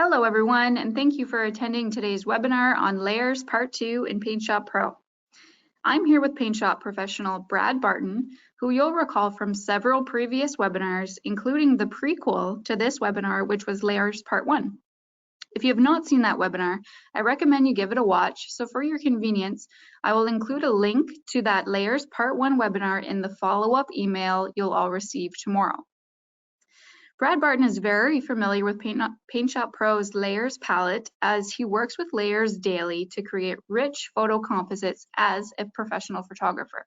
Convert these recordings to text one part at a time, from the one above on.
Hello everyone, and thank you for attending today's webinar on Layers Part 2 in PaintShop Pro. I'm here with PaintShop Professional Brad Barton, who you'll recall from several previous webinars, including the prequel to this webinar, which was Layers Part 1. If you have not seen that webinar, I recommend you give it a watch. So for your convenience, I will include a link to that Layers Part 1 webinar in the follow-up email you'll all receive tomorrow. Brad Barton is very familiar with PaintShop Pro's Layers palette, as he works with layers daily to create rich photo composites as a professional photographer.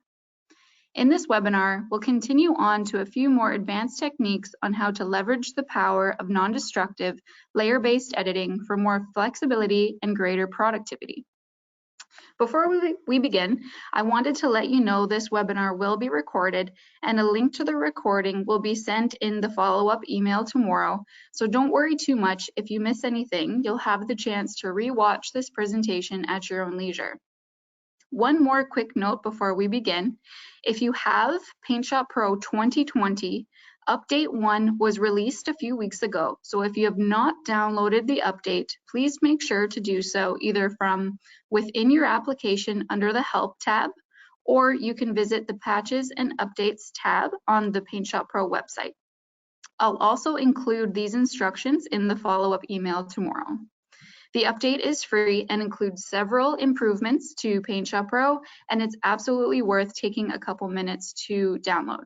In this webinar, we'll continue on to a few more advanced techniques on how to leverage the power of non-destructive layer-based editing for more flexibility and greater productivity. Before we begin, I wanted to let you know this webinar will be recorded, and a link to the recording will be sent in the follow-up email tomorrow. So don't worry too much if you miss anything. You'll have the chance to re-watch this presentation at your own leisure. One more quick note before we begin. If you have PaintShop Pro 2020, Update 1 was released a few weeks ago, so if you have not downloaded the update, please make sure to do so either from within your application under the Help tab, or you can visit the Patches and Updates tab on the PaintShop Pro website. I'll also include these instructions in the follow-up email tomorrow. The update is free and includes several improvements to PaintShop Pro, and it's absolutely worth taking a couple minutes to download.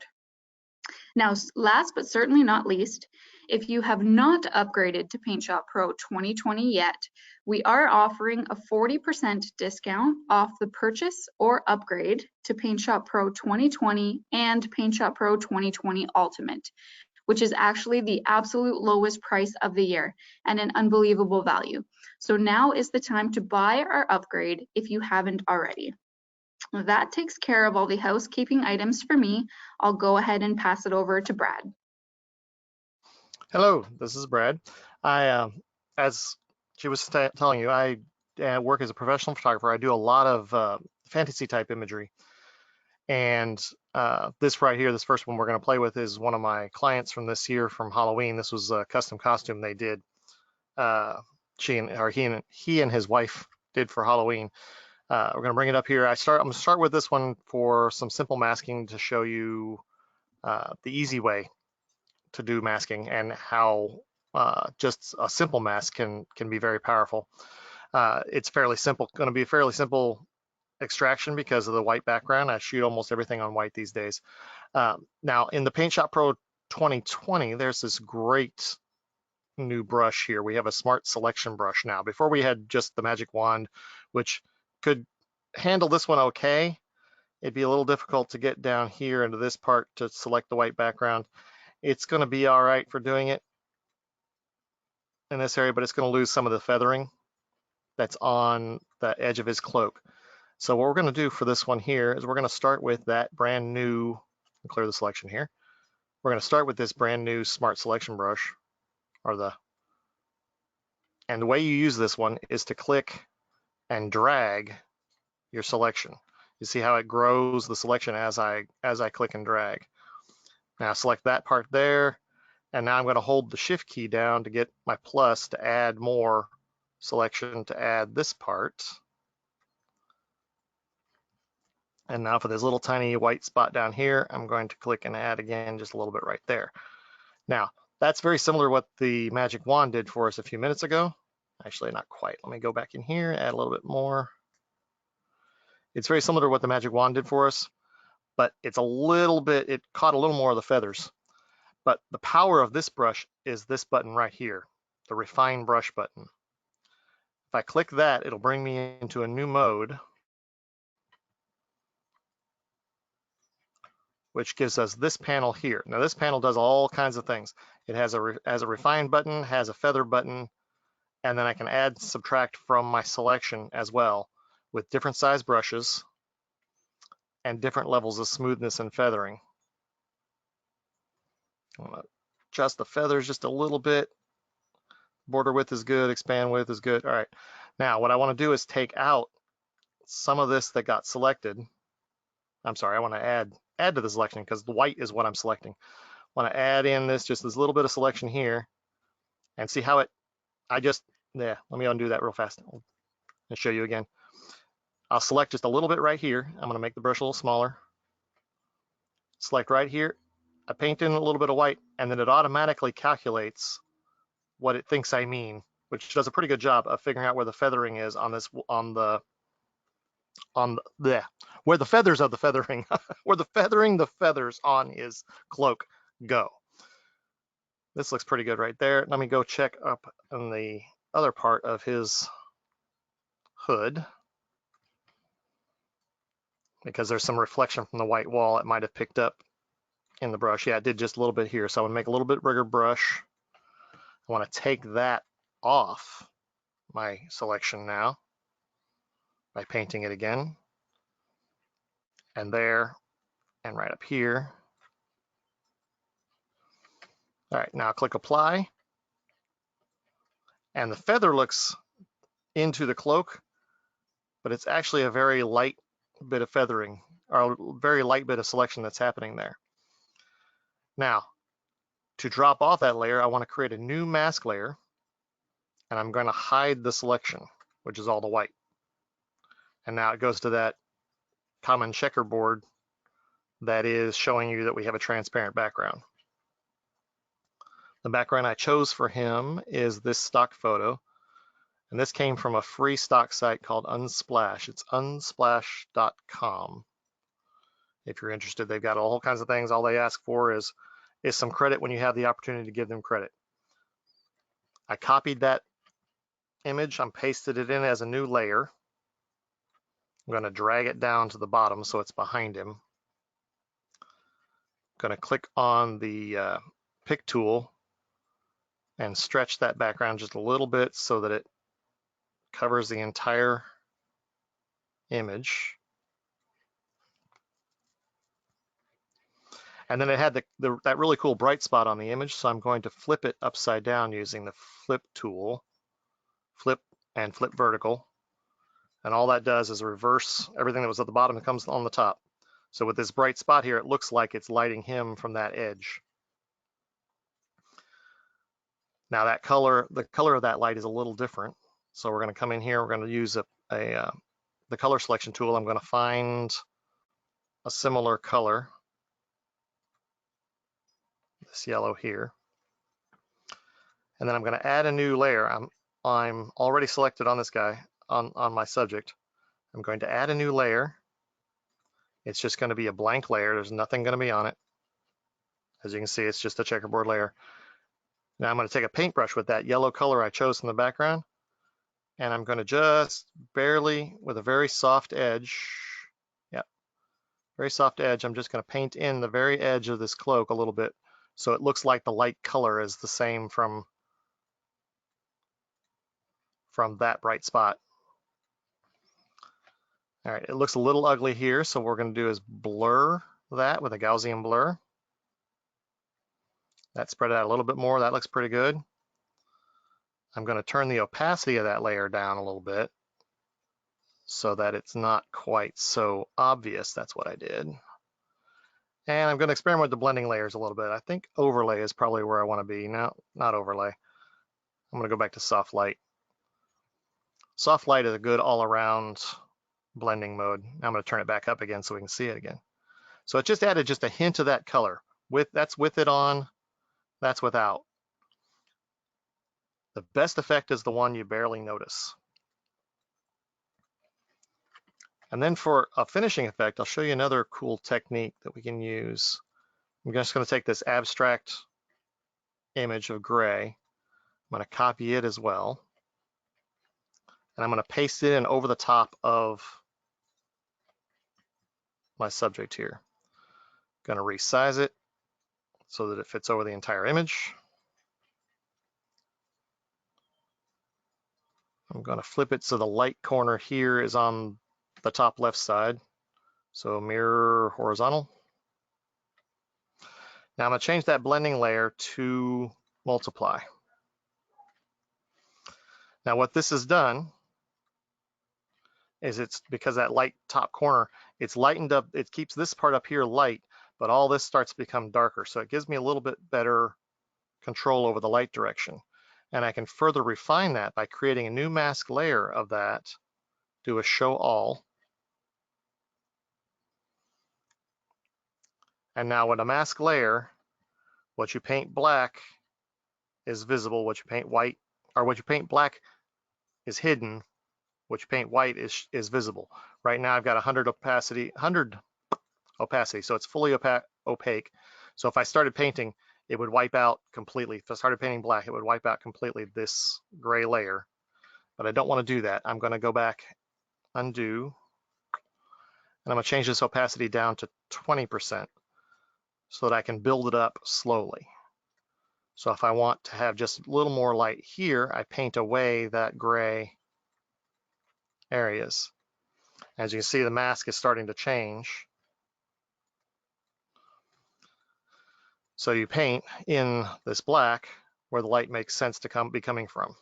Now, last but certainly not least, if you have not upgraded to PaintShop Pro 2020 yet, we are offering a 40% discount off the purchase or upgrade to PaintShop Pro 2020 and PaintShop Pro 2020 Ultimate, which is actually the absolute lowest price of the year and an unbelievable value. So now is the time to buy our upgrade if you haven't already. That takes care of all the housekeeping items for me. I'll go ahead and pass it over to Brad. Hello, this is Brad. As she was telling you, I work as a professional photographer. I do a lot of fantasy type imagery. And this right here, this first one we're going to play with is one of my clients from this year from Halloween. This was a custom costume they did. He and his wife did for Halloween. We're going to bring it up here. I'm going to start with this one for some simple masking to show you the easy way to do masking and how just a simple mask can be very powerful. It's fairly simple, going to be a fairly simple extraction because of the white background. I shoot almost everything on white these days. Now in the PaintShop Pro 2020, there's this great new brush here. We have a smart selection brush now. Before we had just the magic wand, which could handle this one okay. It'd be a little difficult to get down here into this part to select the white background. It's going to be all right for doing it in this area, but it's going to lose some of the feathering that's on the edge of his cloak. So what we're going to do for this one here is we're going to start with that brand new, clear the selection here. We're going to start with this brand new smart selection brush, and the way you use this one is to click and drag your selection. You see how it grows the selection as I click and drag. Now select that part there, and now I'm going to hold the shift key down to get my plus to add more selection to add this part. And now for this little tiny white spot down here, I'm going to click and add again just a little bit right there. Now that's very similar to what the magic wand did for us a few minutes ago. Actually, not quite. Let me go back in here, add a little bit more. It's very similar to what the magic wand did for us, but it's a little bit, it caught a little more of the feathers. But the power of this brush is this button right here, the refine brush button. If I click that, it'll bring me into a new mode, which gives us this panel here. Now this panel does all kinds of things. It has a refine button, has a feather button, and then I can add, subtract from my selection as well with different size brushes and different levels of smoothness and feathering. I'm gonna adjust the feathers just a little bit. Border width is good, expand width is good. All right, now what I wanna do is take out some of this that got selected. I'm sorry, I wanna add to the selection because the white is what I'm selecting. I wanna add in this, just this little bit of selection here, and see how it let me undo that real fast and show you again. I'll select just a little bit right here. I'm gonna make the brush a little smaller. Select right here. I paint in a little bit of white, and then it automatically calculates what it thinks I mean, which does a pretty good job of figuring out where the feathering is on this, where the feathers of the feathering, where the feathers on his cloak go. This looks pretty good right there. Let me go check up on the other part of his hood, because there's some reflection from the white wall it might have picked up in the brush. Yeah, it did just a little bit here. So I'm gonna make a little bit bigger brush. I want to take that off my selection now by painting it again. And there, and right up here. All right, now click apply. And the feather looks into the cloak, but it's actually a very light bit of feathering, or a very light bit of selection that's happening there. Now, to drop off that layer, I want to create a new mask layer, and I'm going to hide the selection, which is all the white. And now it goes to that common checkerboard that is showing you that we have a transparent background. The background I chose for him is this stock photo, and this came from a free stock site called Unsplash. It's unsplash.com. If you're interested, they've got all kinds of things. All they ask for is some credit when you have the opportunity to give them credit. I copied that image, I'm pasted it in as a new layer. I'm going to drag it down to the bottom so it's behind him. I'm going to click on the pick tool and stretch that background just a little bit so that it covers the entire image. And then it had that really cool bright spot on the image, so I'm going to flip it upside down using the flip tool. Flip and flip vertical. And all that does is reverse everything that was at the bottom that comes on the top. So with this bright spot here, it looks like it's lighting him from that edge. Now that color, the color of that light is a little different. So we're going to come in here, we're going to use the color selection tool. I'm going to find a similar color, this yellow here. And then I'm going to add a new layer. I'm already selected on this guy, on my subject. I'm going to add a new layer. It's just going to be a blank layer. There's nothing going to be on it. As you can see, it's just a checkerboard layer. Now I'm going to take a paintbrush with that yellow color I chose from the background, and I'm going to just barely, with a very soft edge, very soft edge, I'm just going to paint in the very edge of this cloak a little bit so it looks like the light color is the same from that bright spot. All right, it looks a little ugly here, so what we're going to do is blur that with a Gaussian blur. That spread out a little bit more. That looks pretty good. I'm going to turn the opacity of that layer down a little bit so that it's not quite so obvious. That's what I did. And I'm going to experiment with the blending layers a little bit. I think overlay is probably where I want to be. No, not overlay. I'm going to go back to soft light. Soft light is a good all-around blending mode. I'm going to turn it back up again so we can see it again. So it just added just a hint of that color. That's with it on, that's without. The best effect is the one you barely notice. And then for a finishing effect, I'll show you another cool technique that we can use. I'm just going to take this abstract image of gray. I'm going to copy it as well. And I'm going to paste it in over the top of my subject here. Going to resize it so that it fits over the entire image. I'm going to flip it so the light corner here is on the top left side. So mirror horizontal. Now I'm going to change that blending layer to multiply. Now what this has done is it's because that light top corner, it's lightened up, it keeps this part up here light, but all this starts to become darker. So it gives me a little bit better control over the light direction. And I can further refine that by creating a new mask layer of that, do a show all. And now with a mask layer, what you paint black is visible, what you paint white, or what you paint black is hidden, what you paint white is visible. Right now I've got 100 opacity, so it's fully opaque. So if I started painting, it would wipe out completely. If I started painting black, it would wipe out completely this gray layer. But I don't want to do that. I'm going to go back, undo, and I'm going to change this opacity down to 20% so that I can build it up slowly. So if I want to have just a little more light here, I paint away that gray areas. As you can see, the mask is starting to change. So you paint in this black where the light makes sense to be coming from.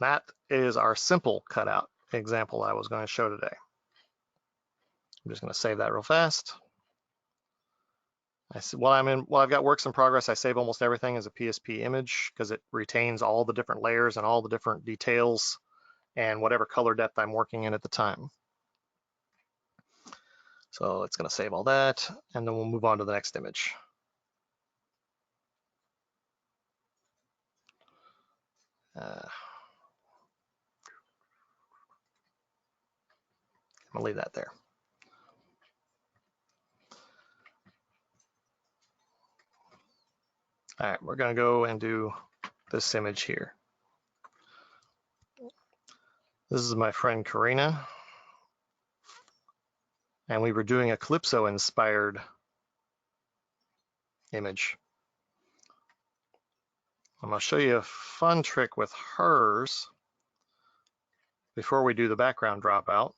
That is our simple cutout example I was going to show today. I'm just going to save that real fast. While I've got works in progress, I save almost everything as a PSP image because it retains all the different layers and all the different details and whatever color depth I'm working in at the time. So it's going to save all that, and then we'll move on to the next image. I'm going to leave that there. All right, we're going to go and do this image here. This is my friend Karina, and we were doing a Calypso-inspired image. I'm going to show you a fun trick with hers before we do the background dropout.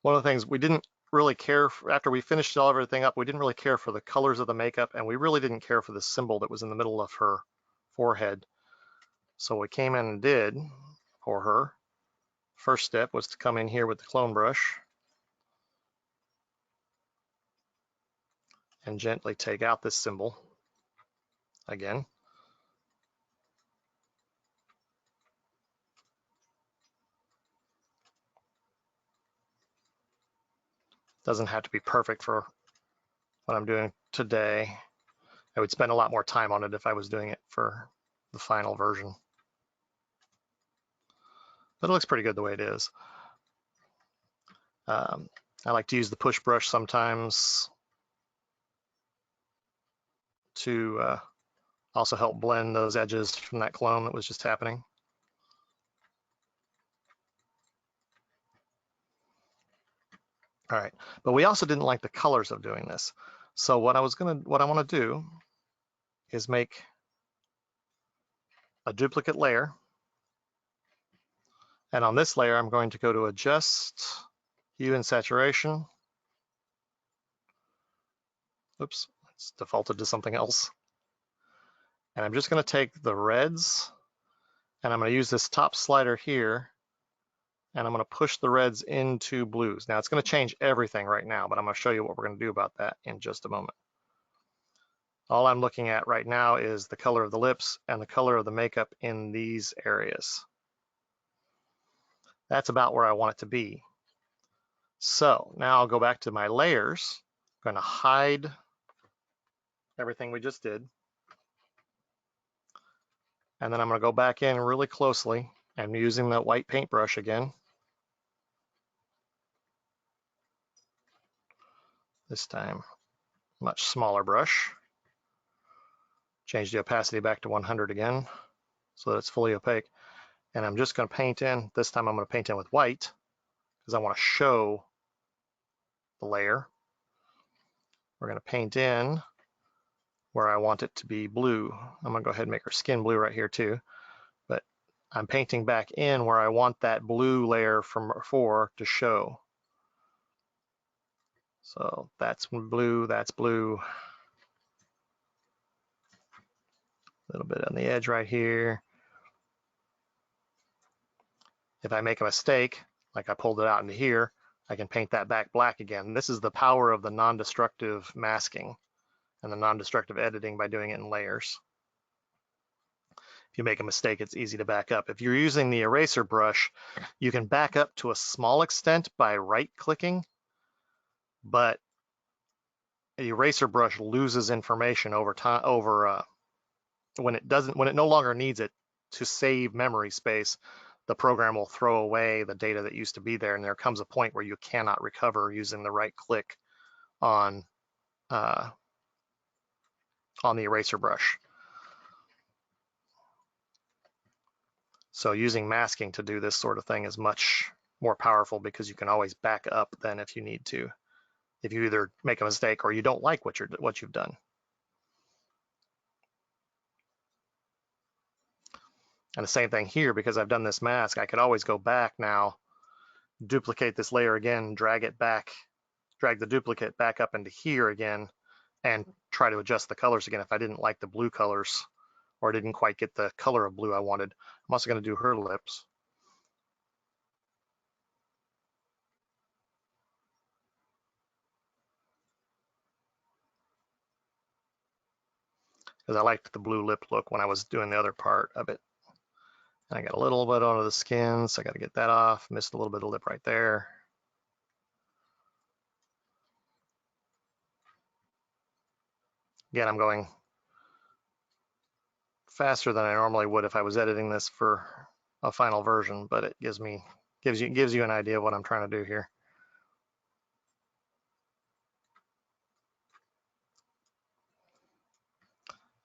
One of the things we didn't really care for, after we finished everything up, we didn't really care for the colors of the makeup, and we really didn't care for the symbol that was in the middle of her forehead. So we came in and did for her. First step was to come in here with the clone brush and gently take out this symbol again. Doesn't have to be perfect for what I'm doing today. I would spend a lot more time on it if I was doing it for the final version. But it looks pretty good the way it is. I like to use the push brush sometimes to also help blend those edges from that clone that was just happening. All right, but we also didn't like the colors of doing this. So what I want to do is make a duplicate layer. And on this layer, I'm going to go to Adjust, Hue and Saturation. Oops, it's defaulted to something else. And I'm just going to take the reds, and I'm going to use this top slider here, and I'm going to push the reds into blues. Now, it's going to change everything right now, but I'm going to show you what we're going to do about that in just a moment. All I'm looking at right now is the color of the lips and the color of the makeup in these areas. That's about where I want it to be. So now I'll go back to my layers. I'm going to hide everything we just did. And then I'm going to go back in really closely. I'm using the white paintbrush again. This time, much smaller brush. Change the opacity back to 100 again so that it's fully opaque. And I'm just going to paint in. This time I'm going to paint in with white because I want to show the layer. We're going to paint in where I want it to be blue. I'm going to go ahead and make her skin blue right here too. But I'm painting back in where I want that blue layer from before to show. So that's blue, that's blue. A little bit on the edge right here. If I make a mistake, like I pulled it out into here, I can paint that back black again. This is the power of the non-destructive masking and the non-destructive editing by doing it in layers. If you make a mistake, it's easy to back up. If you're using the eraser brush, you can back up to a small extent by right-clicking, but the eraser brush loses information over time, when it no longer needs it to save memory space. The program will throw away the data that used to be there, and there comes a point where you cannot recover using the right click on the eraser brush. So using masking to do this sort of thing is much more powerful because you can always back up then if you need to, if you either make a mistake or you don't like what you've done. And the same thing here, because I've done this mask, I could always go back now, duplicate this layer again, drag the duplicate back up into here again, and try to adjust the colors again if I didn't like the blue colors or didn't quite get the color of blue I wanted. I'm also going to do her lips. Because I liked the blue lip look when I was doing the other part of it. And I got a little bit onto the skin, so I got to get that off. Missed a little bit of lip right there. Again, I'm going faster than I normally would if I was editing this for a final version, but it gives you an idea of what I'm trying to do here.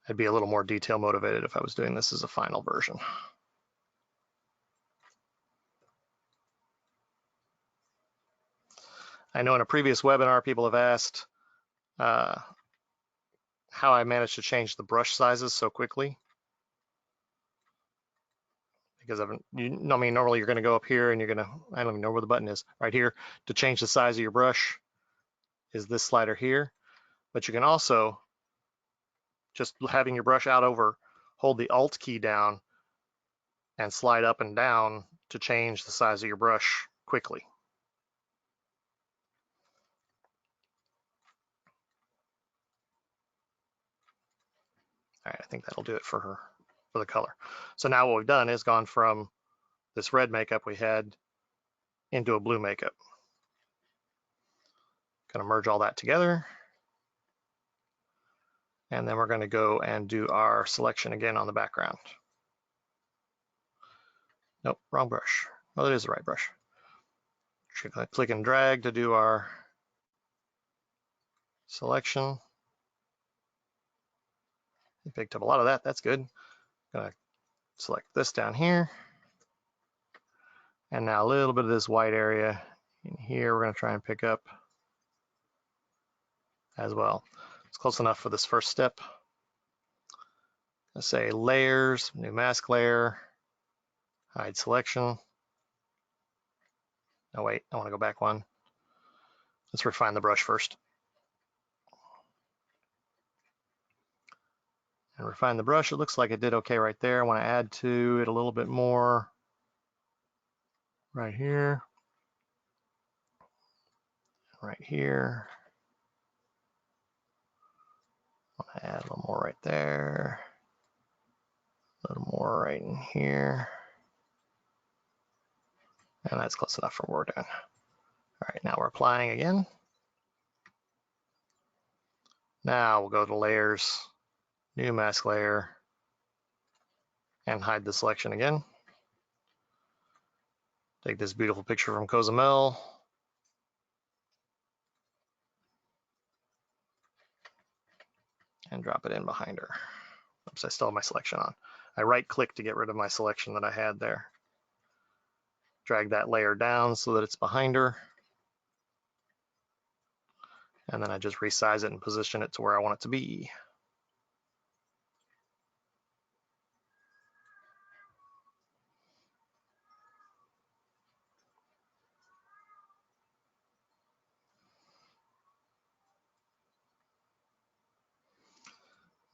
I'd be a little more detail motivated if I was doing this as a final version. I know in a previous webinar, people have asked how I managed to change the brush sizes so quickly. Because normally you're going to go up here and I don't even know where the button is, right here, to change the size of your brush is this slider here. But you can also, just having your brush out over, hold the Alt key down and slide up and down to change the size of your brush quickly. All right, I think that'll do it for the color. So now what we've done is gone from this red makeup we had into a blue makeup. Gonna merge all that together. And then we're gonna go and do our selection again on the background. Nope, wrong brush. Well, it is the right brush. Click and drag to do our selection. You picked up a lot of that, that's good. Gonna select this down here. And now a little bit of this white area in here, we're gonna try and pick up as well. It's close enough for this first step. Let's say layers, new mask layer, hide selection. No, wait, I wanna go back one. Let's refine the brush first. And refine the brush, it looks like it did okay right there. I wanna add to it a little bit more right here. Right here. I'll add a little more right there. A little more right in here. And that's close enough for what we're doing. All right, now we're applying again. Now we'll go to layers, new mask layer, and hide the selection again. Take this beautiful picture from Cozumel. And drop it in behind her. Oops, I still have my selection on. I right click to get rid of my selection that I had there. Drag that layer down so that it's behind her. And then I just resize it and position it to where I want it to be.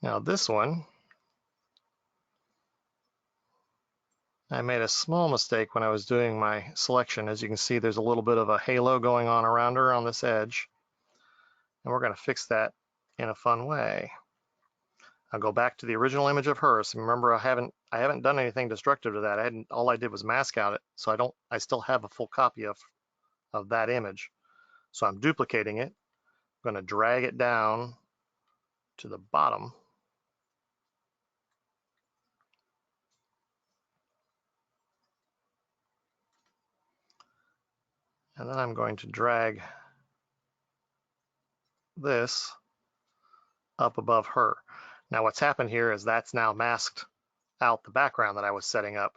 Now this one, I made a small mistake when I was doing my selection. As you can see, there's a little bit of a halo going on around her on this edge. And we're going to fix that in a fun way. I'll go back to the original image of her. So remember, I haven't done anything destructive to that. All I did was mask out it. So I still have a full copy of that image. So I'm duplicating it. I'm going to drag it down to the bottom. And then I'm going to drag this up above her. Now what's happened here is that's now masked out the background that I was setting up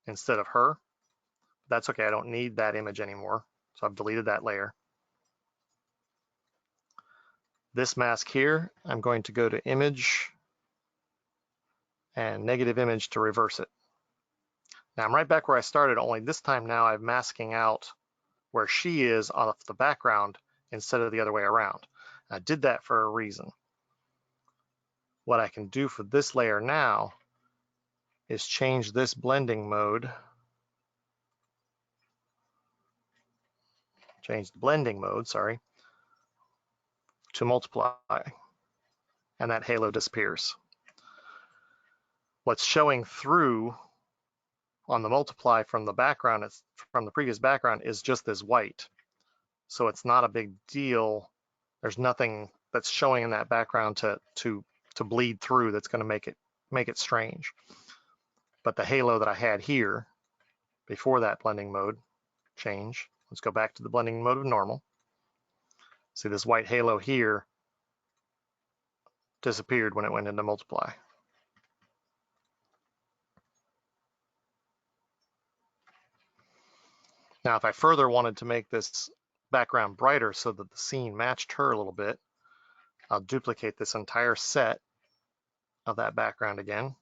instead of her. That's okay, I don't need that image anymore. So I've deleted that layer. This mask here, I'm going to go to Image and Negative Image to reverse it. Now I'm right back where I started, only this time now I'm masking out where she is off the background instead of the other way around. I did that for a reason. What I can do for this layer now is change this blending mode, change the blending mode, sorry, to multiply, and that halo disappears. What's showing through on the multiply from the background, from the previous background, is just this white. So it's not a big deal. There's nothing that's showing in that background to bleed through that's going to make it strange. But the halo that I had here before that blending mode change, let's go back to the blending mode of normal. See, this white halo here disappeared when it went into multiply. Now, if I further wanted to make this background brighter so that the scene matched her a little bit, I'll duplicate this entire set of that background again.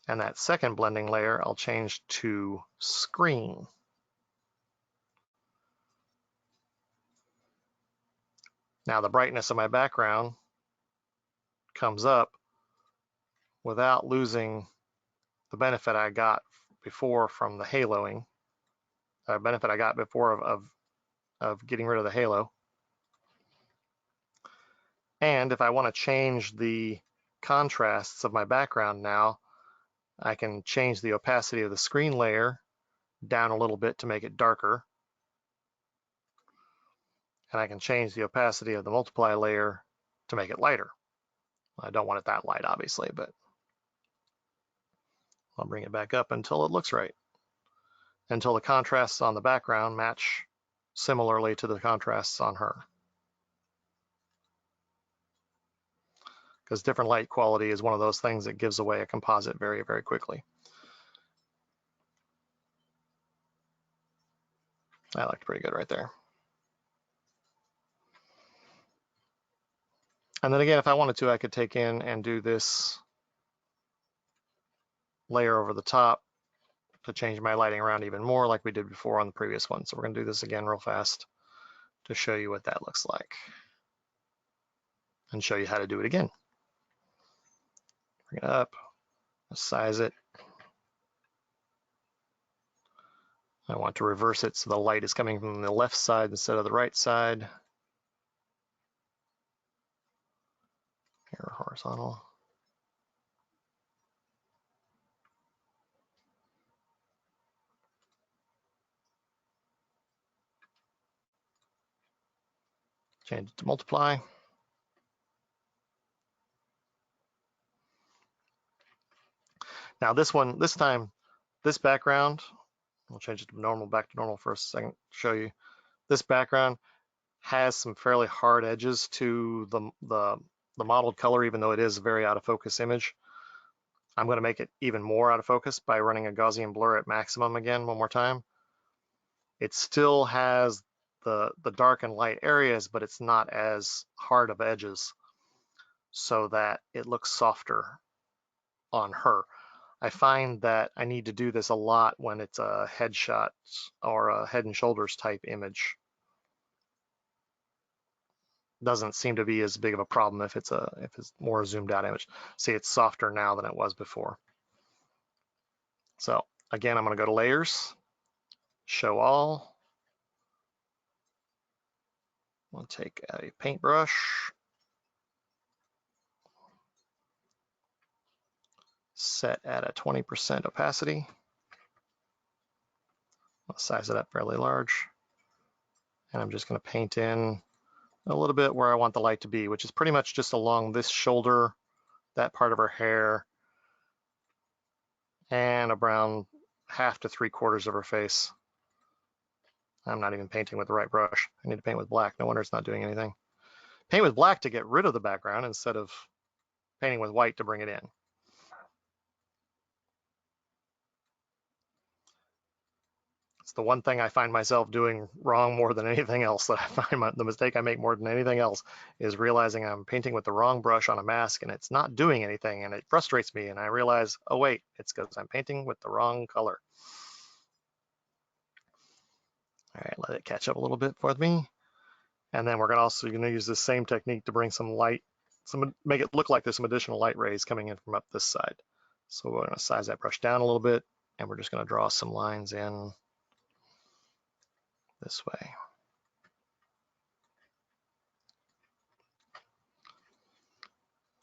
And that second blending layer, I'll change to screen. Now the brightness of my background comes up without losing the benefit I got before from the haloing, benefit I got before of getting rid of the halo. And if I want to change the contrasts of my background now, I can change the opacity of the screen layer down a little bit to make it darker. And I can change the opacity of the multiply layer to make it lighter. I don't want it that light, obviously, but I'll bring it back up until it looks right, until the contrasts on the background match similarly to the contrasts on her. Because different light quality is one of those things that gives away a composite very, very quickly. That looked pretty good right there. And then again, if I wanted to, I could take in and do this layer over the top to change my lighting around even more like we did before on the previous one. So we're going to do this again real fast to show you what that looks like and show you how to do it again. Bring it up, size it. I want to reverse it so the light is coming from the left side instead of the right side. Here, horizontal. Change it to multiply. Now this one, this time, this background, we'll change it to normal, back to normal for a second to show you. This background has some fairly hard edges to the modeled color, even though it is a very out of focus image. I'm going to make it even more out of focus by running a Gaussian blur at maximum again one more time. It still has the dark and light areas, but it's not as hard of edges so that it looks softer on her. I find that I need to do this a lot when it's a headshot or a head and shoulders type image. Doesn't seem to be as big of a problem if it's more zoomed out image. See, it's softer now than it was before. So again, I'm going to go to layers, show all. I'll take a paintbrush, set at a 20% opacity. I'll size it up fairly large. And I'm just going to paint in a little bit where I want the light to be, which is pretty much just along this shoulder, that part of her hair, and around 1/2 to 3/4 of her face. I'm not even painting with the right brush. I need to paint with black. No wonder it's not doing anything. Paint with black to get rid of the background instead of painting with white to bring it in. It's the one thing I find myself doing wrong more than anything else. That I find the mistake I make more than anything else is realizing I'm painting with the wrong brush on a mask and it's not doing anything, and it frustrates me, and I realize, oh wait, it's because I'm painting with the wrong color. All right, let it catch up a little bit for me. And then we're also going to use the same technique to bring some light, make it look like there's some additional light rays coming in from up this side. So we're going to size that brush down a little bit, and we're just going to draw some lines in this way.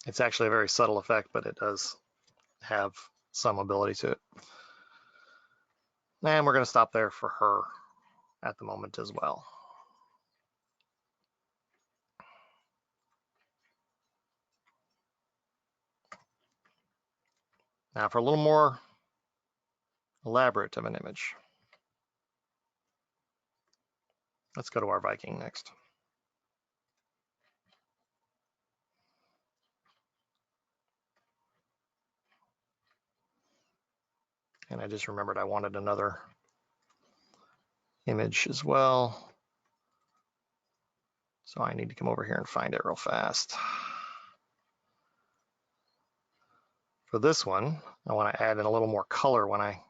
It's actually a very subtle effect, but it does have some ability to it. And we're going to stop there for her at the moment as well. Now for a little more elaborate of an image, let's go to our Viking next. And I just remembered I wanted another image as well. So I need to come over here and find it real fast. For this one, I want to add in a little more color when I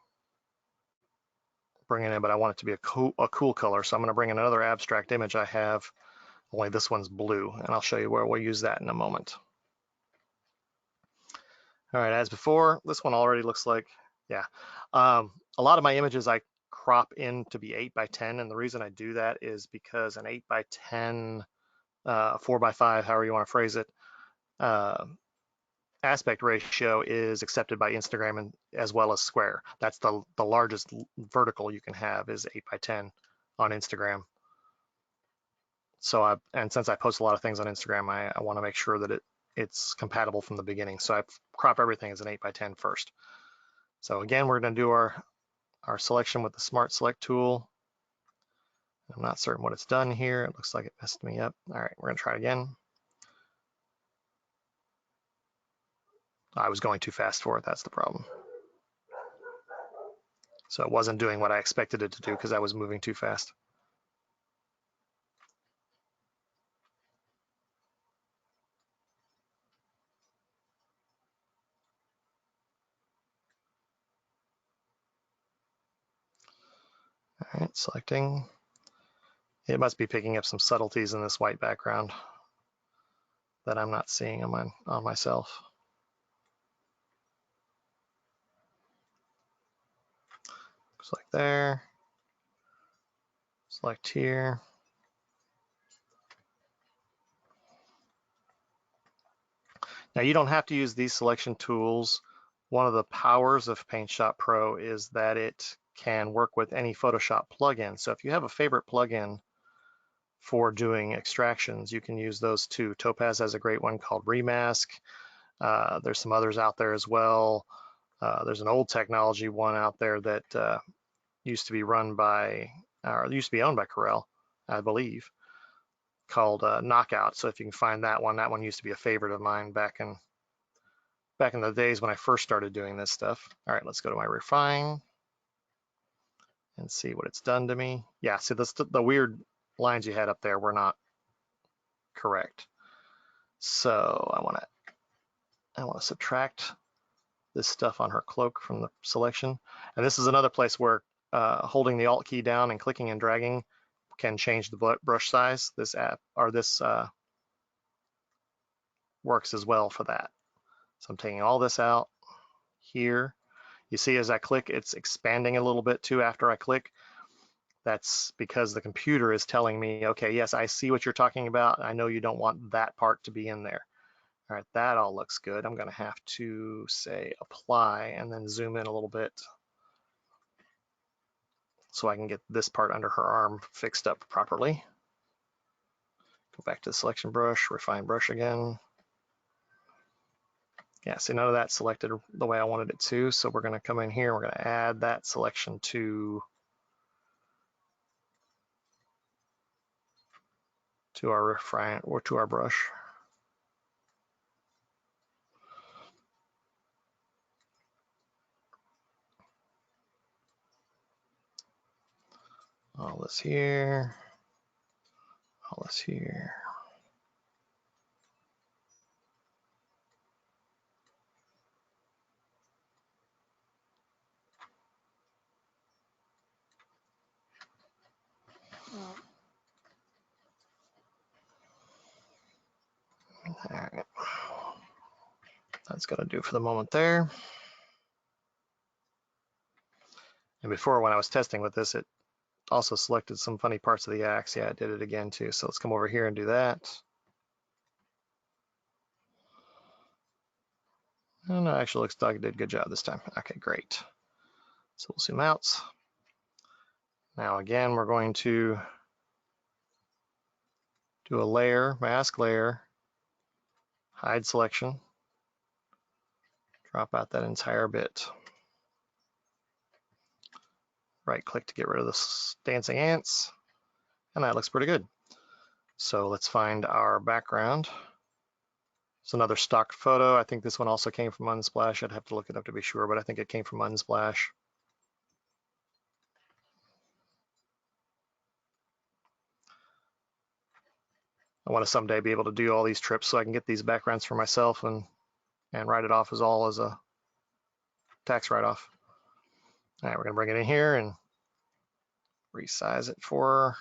bring it in, but I want it to be a cool color. So I'm going to bring in another abstract image I have, only this one's blue, and I'll show you where we'll use that in a moment. All right, as before, this one already looks like, yeah. A lot of my images I crop in to be 8x10, and the reason I do that is because an 8x10, 4x5, however you want to phrase it, aspect ratio is accepted by Instagram and as well as square. That's the largest vertical you can have is 8x10 on Instagram. So and since I post a lot of things on Instagram, I want to make sure that it's compatible from the beginning. So I crop everything as an 8x10 first. So again, we're going to do our selection with the Smart Select tool. I'm not certain what it's done here. It looks like it messed me up. All right, we're going to try it again. I was going too fast for it. That's the problem. So it wasn't doing what I expected it to do because I was moving too fast. All right, selecting. It must be picking up some subtleties in this white background that I'm not seeing on myself. Select there, select here. Now you don't have to use these selection tools. One of the powers of PaintShop Pro is that it can work with any Photoshop plugin. So if you have a favorite plugin for doing extractions, you can use those too. Topaz has a great one called Remask. There's some others out there as well. There's an old technology one out there that used to be run by, or used to be owned by Corel, I believe, called Knockout. So if you can find that one used to be a favorite of mine back in the days when I first started doing this stuff. All right, let's go to my refine and see what it's done to me. Yeah, see the weird lines you had up there were not correct. So I want to subtract this stuff on her cloak from the selection. And this is another place where holding the Alt key down and clicking and dragging can change the brush size. This works as well for that. So I'm taking all this out here. You see as I click, it's expanding a little bit too after I click. That's because the computer is telling me, okay, yes, I see what you're talking about. I know you don't want that part to be in there. All right, that all looks good. I'm gonna have to say apply and then zoom in a little bit so I can get this part under her arm fixed up properly. Go back to the selection brush, refine brush again. Yeah, see, none of that selected the way I wanted it to. So we're gonna come in here, we're gonna add that selection to our refine or to our brush. All this here, all this here. All right, that's gonna do for the moment there. And before, when I was testing with this, it also selected some funny parts of the axe. Yeah, it did it again too. So let's come over here and do that. Oh, no, actually looks like it did a good job this time. Okay, great. So we'll zoom out. Now again, we're going to do a layer, mask layer, hide selection, drop out that entire bit. Right click to get rid of the dancing ants, and that looks pretty good. So let's find our background. It's another stock photo. I think this one also came from Unsplash. I'd have to look it up to be sure, but I think it came from Unsplash. I want to someday be able to do all these trips so I can get these backgrounds for myself and write it off as all as a tax write-off. All right, we're gonna bring it in here and resize it for her.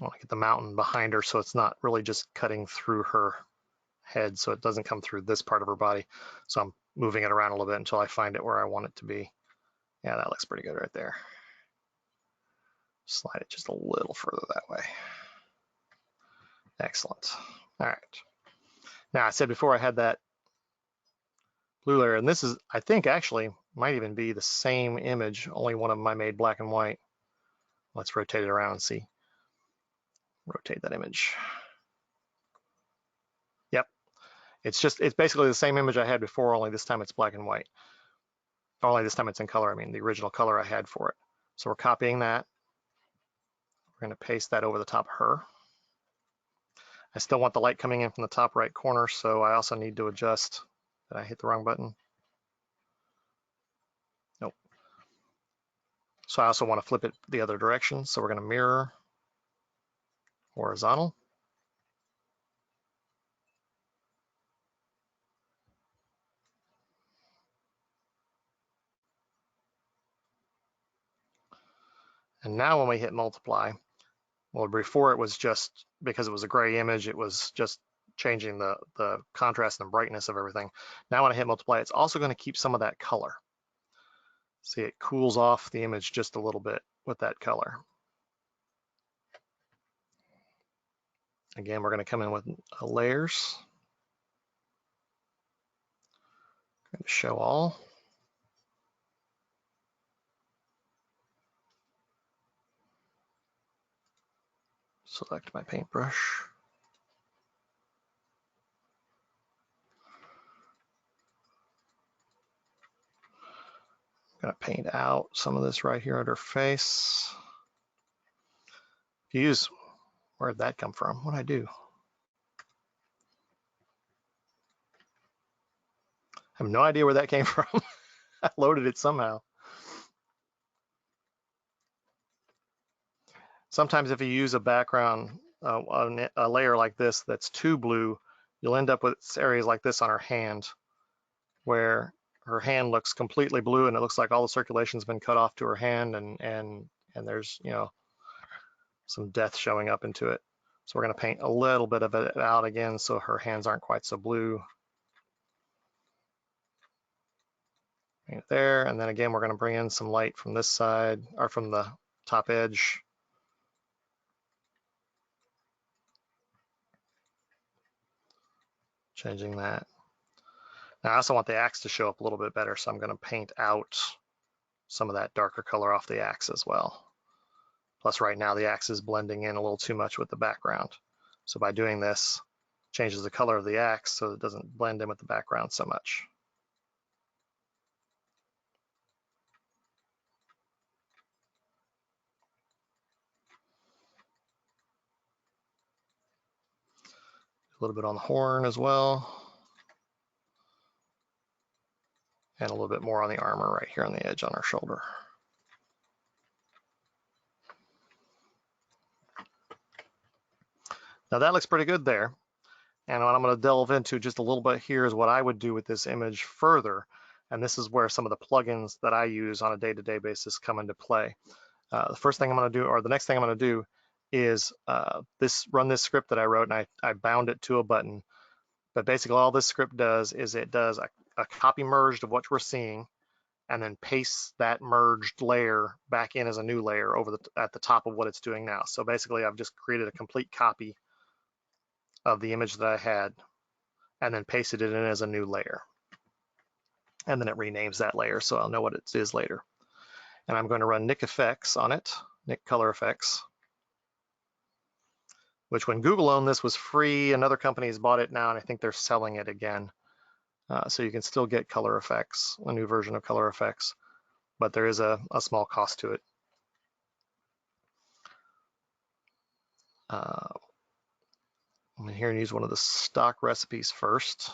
I want to get the mountain behind her so it's not really just cutting through her head, so it doesn't come through this part of her body. So I'm moving it around a little bit until I find it where I want it to be. Yeah, that looks pretty good right there. Slide it just a little further that way. Excellent. All right. Now I said before I had that blue layer, and this is, I think actually might even be the same image, only one of them I made black and white. Let's rotate it around and see. Rotate that image. Yep. It's basically the same image I had before, only this time it's black and white. Only this time it's in color, I mean, the original color I had for it. So we're copying that. We're gonna paste that over the top of her. I still want the light coming in from the top right corner, so I also need to adjust. Did I hit the wrong button? Nope. So I also want to flip it the other direction. So we're going to mirror horizontal. And now when we hit multiply, well, before it was just, because it was a gray image, it was just changing the contrast and brightness of everything. Now when I hit multiply, it's also going to keep some of that color. See, it cools off the image just a little bit with that color. Again, we're going to come in with layers. Going to show all. Select my paintbrush. I'm going to paint out some of this right here at her face. Use, where'd that come from? What'd I do? I have no idea where that came from. I loaded it somehow. Sometimes if you use a background, a layer like this that's too blue, you'll end up with areas like this on her hand where her hand looks completely blue, and it looks like all the circulation's been cut off to her hand, and there's, you know, some death showing up into it. So we're going to paint a little bit of it out again so her hands aren't quite so blue. Paint it there, and then again we're going to bring in some light from this side, or from the top edge. Changing that. Now I also want the axe to show up a little bit better, so I'm going to paint out some of that darker color off the axe as well. Plus right now the axe is blending in a little too much with the background. So by doing this, changes the color of the axe so it doesn't blend in with the background so much. A little bit on the horn as well. And a little bit more on the armor right here on the edge on her shoulder. Now that looks pretty good there. And what I'm going to delve into just a little bit here is what I would do with this image further. And this is where some of the plugins that I use on a day-to-day basis come into play. The first thing I'm going to do, or the next thing I'm going to do, is run this script that I wrote, and I bound it to a button. But basically all this script does is it does a copy merged of what we're seeing, and then pastes that merged layer back in as a new layer over at the top of what it's doing now. So basically I've just created a complete copy of the image that I had and then pasted it in as a new layer. And then it renames that layer so I'll know what it is later. And I'm going to run Nik Effects on it, Nik Color Effects, which when Google owned this was free. Another company has bought it now, and I think they're selling it again. So you can still get color effects, a new version of color effects, but there is a small cost to it. I'm here and use one of the stock recipes first.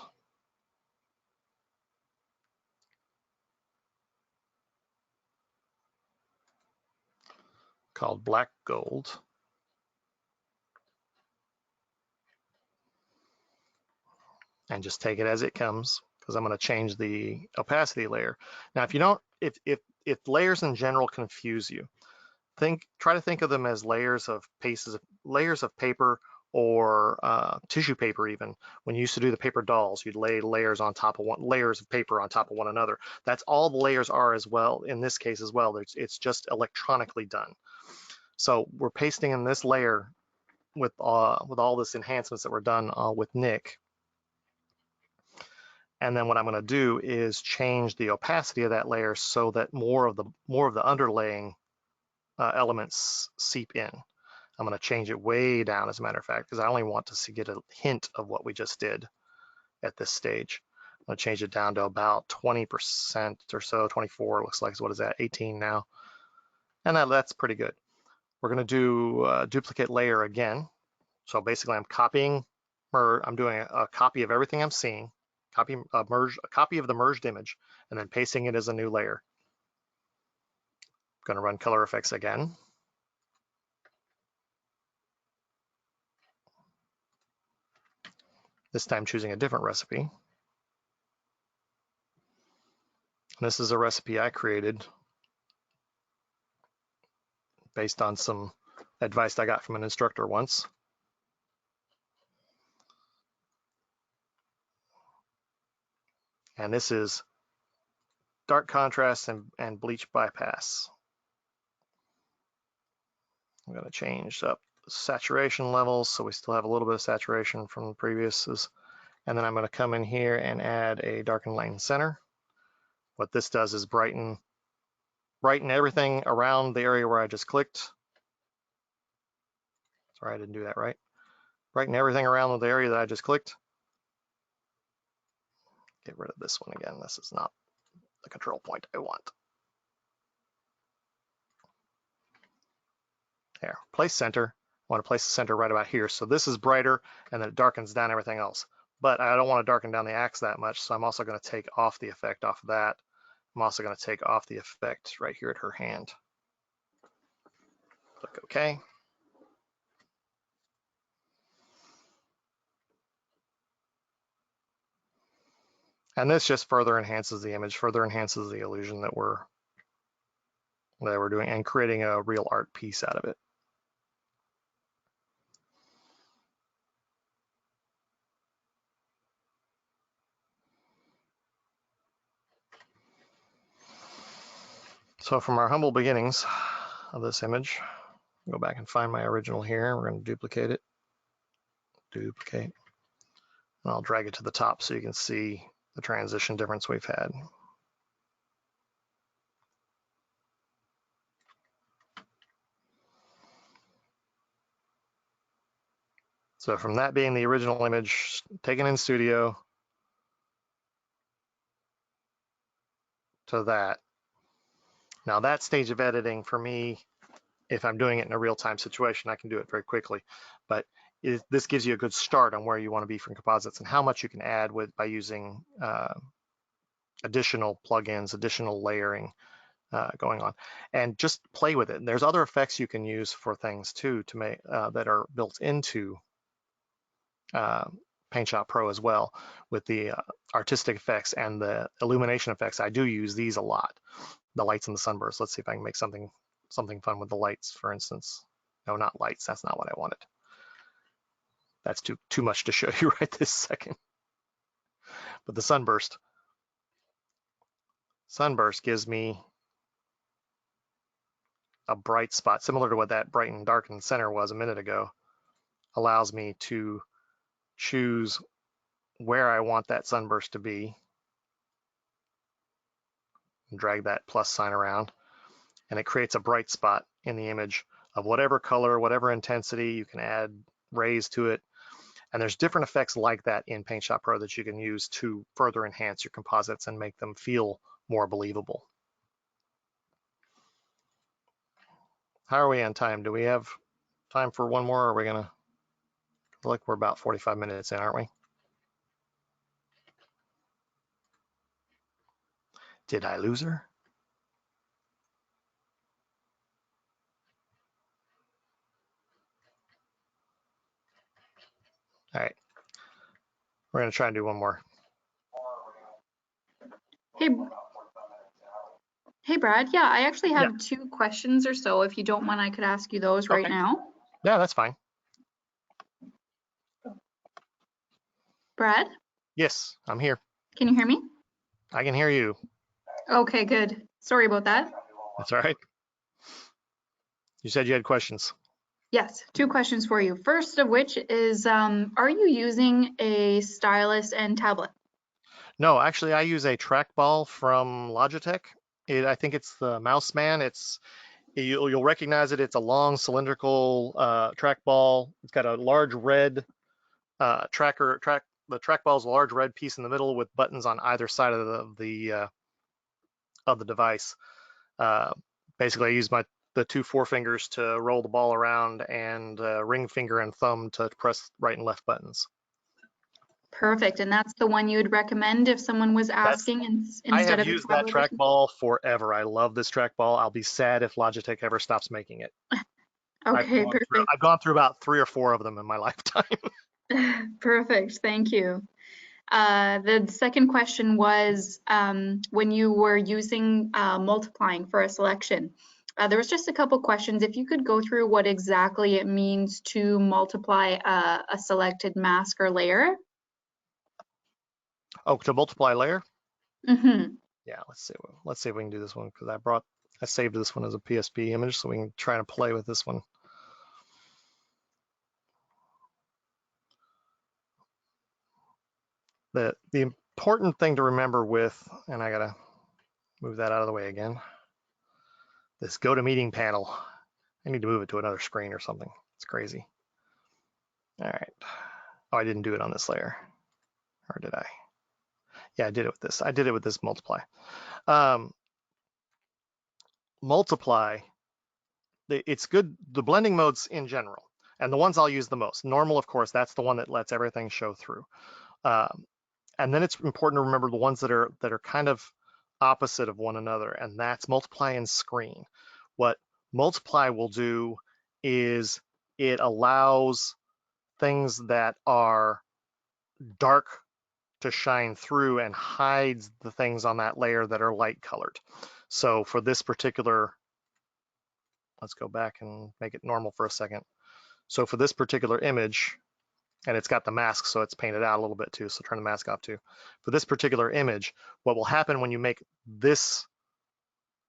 Called Black Gold. And just take it as it comes, because I'm going to change the opacity layer. Now, if layers in general confuse you, try to think of them as layers of paper or tissue paper. Even when you used to do the paper dolls, you'd lay layers on top of layers of paper on top of one another. That's all the layers are as well. In this case as well, it's just electronically done. So we're pasting in this layer with all this enhancements that were done with Nik. And then what I'm going to do is change the opacity of that layer so that more of the underlaying elements seep in. I'm going to change it way down, as a matter of fact, because I only want to get a hint of what we just did at this stage. I'm going to change it down to about 20% or so, 24 looks like. So what is that, 18 now? And that's pretty good. We're going to do duplicate layer again. So basically I'm doing a copy of everything I'm seeing. A copy of the merged image, and then pasting it as a new layer. I'm going to run color effects again. This time choosing a different recipe. And this is a recipe I created based on some advice I got from an instructor once. And this is dark contrast and bleach bypass. I'm going to change up the saturation levels so we still have a little bit of saturation from the previous. And then I'm going to come in here and add a darken line center. What this does is brighten everything around the area where I just clicked. Sorry, I didn't do that right. Brighten everything around the area that I just clicked. Get rid of this one again. This is not the control point I want. There, place center. I want to place the center right about here. So this is brighter, and then it darkens down everything else. But I don't want to darken down the axe that much, so I'm also going to take off the effect off of that. I'm also going to take off the effect right here at her hand. Click OK. And this just further enhances the image, further enhances the illusion that we're doing, and creating a real art piece out of it. So from our humble beginnings of this image, go back and find my original here. We're going to duplicate it, and I'll drag it to the top so you can see the transition difference we've had. So from that being the original image taken in studio to that. Now that stage of editing for me, if I'm doing it in a real-time situation, I can do it very quickly. But this gives you a good start on where you want to be from composites and how much you can add by using additional plugins, additional layering going on, and just play with it. And there's other effects you can use for things too to make that are built into PaintShop Pro as well, with the artistic effects and the illumination effects. I do use these a lot, the lights and the sunbursts. Let's see if I can make something fun with the lights, for instance. No, not lights. That's not what I wanted. That's too much to show you right this second. But the sunburst gives me a bright spot, similar to what that bright and dark and center was a minute ago. Allows me to choose where I want that sunburst to be, and drag that plus sign around, and it creates a bright spot in the image of whatever color, whatever intensity. You can add rays to it, and there's different effects like that in PaintShop Pro that you can use to further enhance your composites and make them feel more believable. How are we on time? Do we have time for one more, or are we gonna, look, we're about 45 minutes in, aren't we? Did I lose her? All right, we're gonna try and do one more. Hey, Brad. Yeah, I actually have 2 questions or so. If you don't mind, I could ask you those right now. Yeah, that's fine. Brad? Yes, I'm here. Can you hear me? I can hear you. Okay, good. Sorry about that. That's all right. You said you had questions. Yes, 2 questions for you. First of which is, are you using a stylus and tablet? No, actually, I use a trackball from Logitech. I think it's the Mouse Man. You'll recognize it. It's a long cylindrical trackball. It's got a large red tracker. The trackball is a large red piece in the middle with buttons on either side of the device. Basically, I use the 2 forefingers to roll the ball around, and ring finger and thumb to press right and left buttons. Perfect. And that's the one you would recommend if someone was asking instead of I have used that trackball forever. I love this trackball. I'll be sad if Logitech ever stops making it. Okay, perfect. I've gone through about 3 or 4 of them in my lifetime. Perfect. Thank you. The second question was when you were using multiplying for a selection. There was just a couple questions. If you could go through what exactly it means to multiply a selected mask or layer. Oh, to multiply layer? Mm-hmm. Yeah, let's see if we can do this one, because I saved this one as a PSP image, so we can try to play with this one. The important thing to remember with, and I gotta move that out of the way again, this go to meeting panel. I need to move it to another screen or something. It's crazy. All right. Oh, I didn't do it on this layer, or did I? Yeah, I did it with this. I did it with this multiply. Multiply, it's good, the blending modes in general, and the ones I'll use the most. Normal, of course, that's the one that lets everything show through. And then it's important to remember the ones that are kind of opposite of one another, and that's multiply and screen. What multiply will do is it allows things that are dark to shine through and hides the things on that layer that are light colored. So for this particular, let's go back and make it normal for a second. So for this particular image, and it's got the mask, so it's painted out a little bit too, so turn the mask off too. For this particular image, what will happen when you make this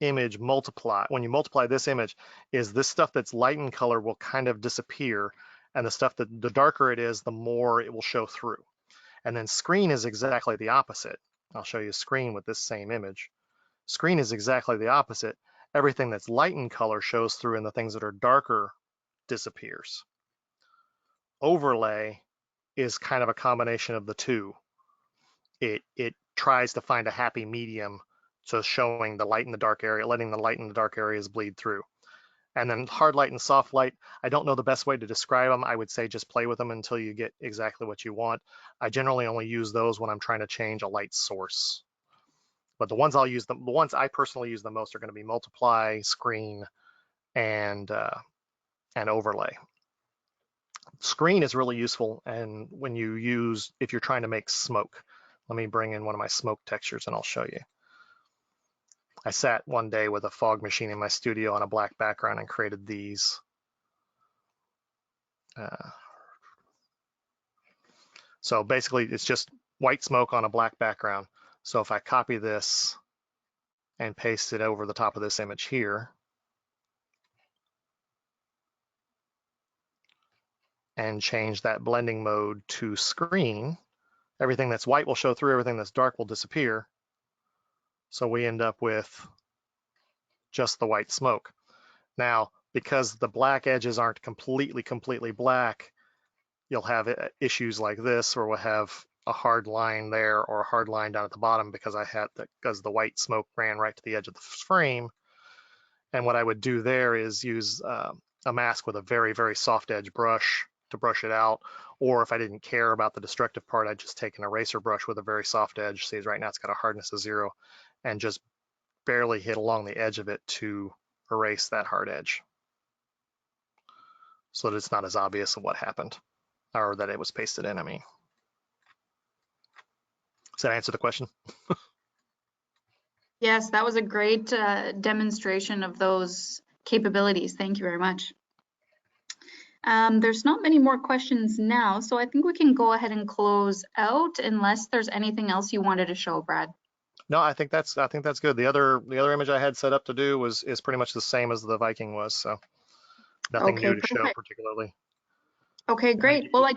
image multiply, when you multiply this image, is this stuff that's light in color will kind of disappear, and the stuff that the darker it is, the more it will show through. And then screen is exactly the opposite. I'll show you screen with this same image. Screen is exactly the opposite. Everything that's light in color shows through, and the things that are darker disappears. Overlay is kind of a combination of the two. It tries to find a happy medium, so showing the light in the dark area, letting the light in the dark areas bleed through. And then hard light and soft light, I don't know the best way to describe them. I would say just play with them until you get exactly what you want. I generally only use those when I'm trying to change a light source. But the ones I'll use, the ones I personally use the most are going to be multiply, screen, and overlay. Screen is really useful, and when you use, if you're trying to make smoke. Let me bring in one of my smoke textures and I'll show you. I sat one day with a fog machine in my studio on a black background and created these. So basically it's just white smoke on a black background. So if I copy this and paste it over the top of this image here, and change that blending mode to screen, everything that's white will show through, everything that's dark will disappear. So we end up with just the white smoke. Now, because the black edges aren't completely black, you'll have issues like this, or we'll have a hard line there or a hard line down at the bottom because because the white smoke ran right to the edge of the frame. And what I would do there is use a mask with a very soft edge brush to brush it out. Or if I didn't care about the destructive part, I'd just take an eraser brush with a very soft edge. See, right now it's got a hardness of 0, and just barely hit along the edge of it to erase that hard edge, so that it's not as obvious of what happened, or that it was pasted in, I mean. Does that answer the question? Yes, that was a great demonstration of those capabilities. Thank you very much. There's not many more questions now, so I think we can go ahead and close out unless there's anything else you wanted to show, Brad. No, I think that's good. The other image I had set up to do is pretty much the same as the Viking was, so nothing new to show particularly. Okay, great. Well, I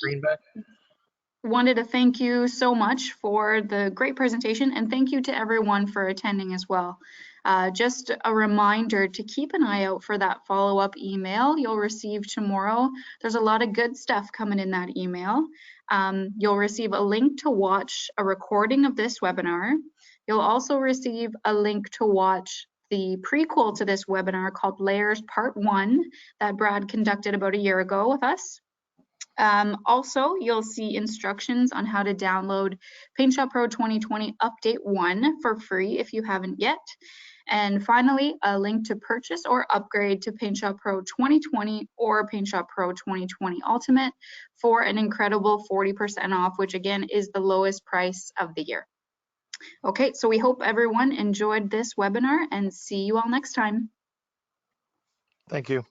wanted to thank you so much for the great presentation, and thank you to everyone for attending as well. Just a reminder to keep an eye out for that follow-up email you'll receive tomorrow. There's a lot of good stuff coming in that email. You'll receive a link to watch a recording of this webinar. You'll also receive a link to watch the prequel to this webinar called Layers Part 1 that Brad conducted about a year ago with us. Also, you'll see instructions on how to download PaintShop Pro 2020 Update 1 for free if you haven't yet. And finally, a link to purchase or upgrade to PaintShop Pro 2020 or PaintShop Pro 2020 Ultimate for an incredible 40% off, which again is the lowest price of the year. Okay, so we hope everyone enjoyed this webinar and see you all next time. Thank you.